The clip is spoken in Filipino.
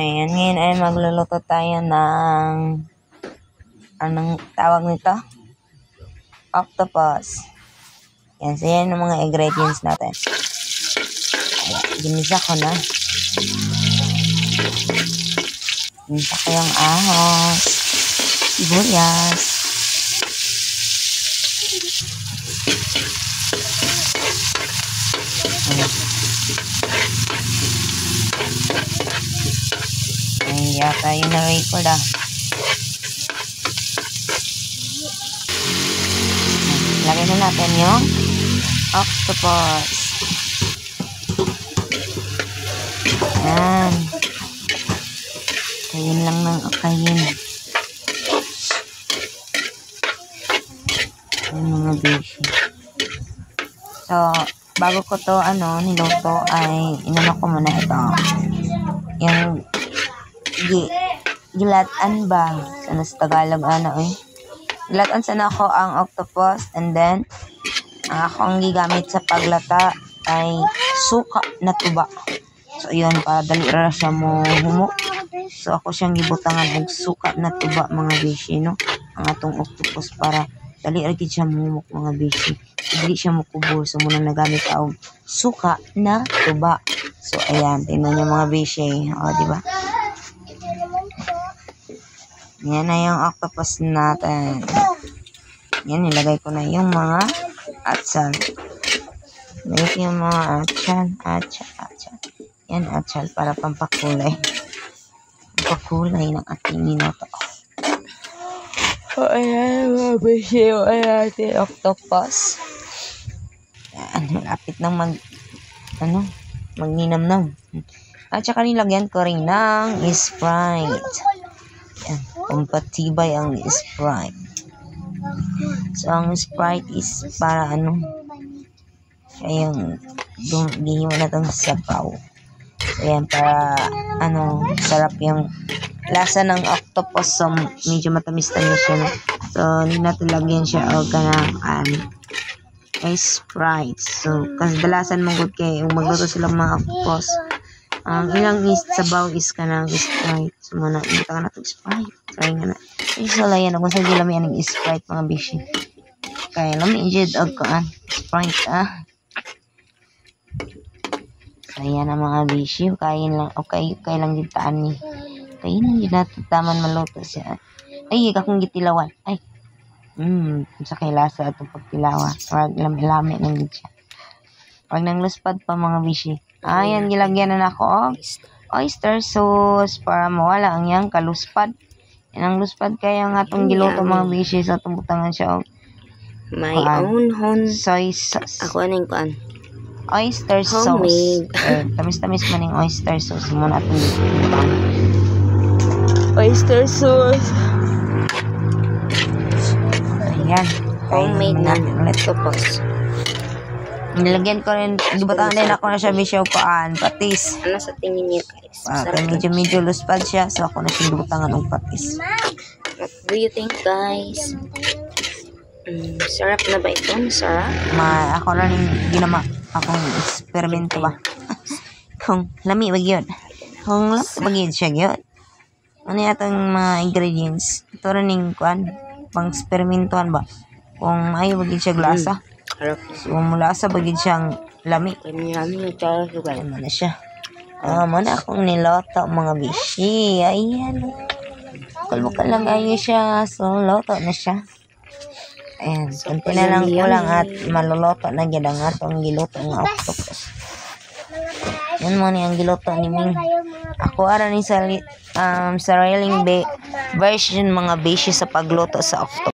Ayan, ngayon ay magluluto tayo ng anong tawag nito? Octopus. Yan, so yan ang mga ingredients natin. Ayan, ginisa ko na. Ginisa ko yung ahos, sibuyas, ay yata yung na-record Lagay na natin yung octopus. Ayan. Kayin lang ng kayin. Ayan mga beshi. So, bago ko to niluto ay inano ko muna ito. Yung gilatan ba? Sana sa Tagalog gilatan sana ako ang octopus, and then ang akong gigamit sa paglata ay suka na tuba. So yun, para dali ra siya mo humok. So ako siyang gibutangan og suka na tuba mga beshi, no? Ang atong octopus para dali ra gid siya humok mga beshi. Dili siya mokubo, so muna nagamit og suka na tuba. So ayan, tingnan niyo mga beshi, di ba? Yan na yung octopus natin. Yan, nilagay ko na yung mga atsal. Nilagay ko yung mga atsal. Yan, atsal para pampakulay. Pampakulay ng ating ninoto. So, ayan, mga beshi, yung ating octopus. Yan, malapit nang magninamnam. At saka nilagyan ko rin ng Sprite. Yan, kumpatibay ang Sprite. So, ang Sprite is para siya yung gihiwa na itong sabaw. So, yan, para sarap yung lasa ng octopus. So, medyo matamis-tamis siya. So, hindi natin lagyan siya o Sprite. So, kasi dalasan mong good kay yung magluto silang mga octopus. Ang ilang sabaw is kanang Sprite. So, muna, ibita ka na itong Sprite. Try nga na. So, layan ako sa gilamian ng Sprite, mga bishi. Kaya lami-jid og Sprite, So, yan ang mga bishi. Kain lang, okay lang gitaan ni. Kain lang ginato, taman maluto siya. Ay, akong gitilawan. Ay, sa kay lasa itong pagtilawa. Parang lami-lami ng gid siya. Pag nang luspad pa, mga bishi. Ayan, gilagyan na ako oyster sauce para mawala ang yang kaluspad. Yan ang luspad kaya ang atong giluto mga bishi sa tumbutangan siya my own soy sauce. Ako aning kuan. Oyster sauce. Tamis-tamis man yung oyster sauce. Muna atong giluto. Oyster sauce. Ayan. Homemade na. Let's go post. Nilagyan ko rin, gibutangan din ako na siya bisyo patis. Ano sa tingin niyo guys? Medyo luspad siya, so ako na siya gibutangan ng patis. What do you think guys? Sarap na ba ito? Sarap? Ako rin ginama, akong eksperimento ba? Kung lami wag yun. Kung lami wag siya yun. Ano yatong mga ingredients? Ito rin yung pang eksperimentohan ba? Kung ayaw wag siya glasa. So, mula sa bagid siyang lami. Ano na siya. Muna akong niloto mga bishi. Ayan. Bukal-bukal lang ayo siya. So, loto na siya. Ayan. Kunti na lang kulang at maluluto na gid ang atong giluto nga octopus. Yan mo ni ang giluto ni Ming. Ako ara ni sariling version mga bishi sa pagluto sa octopus.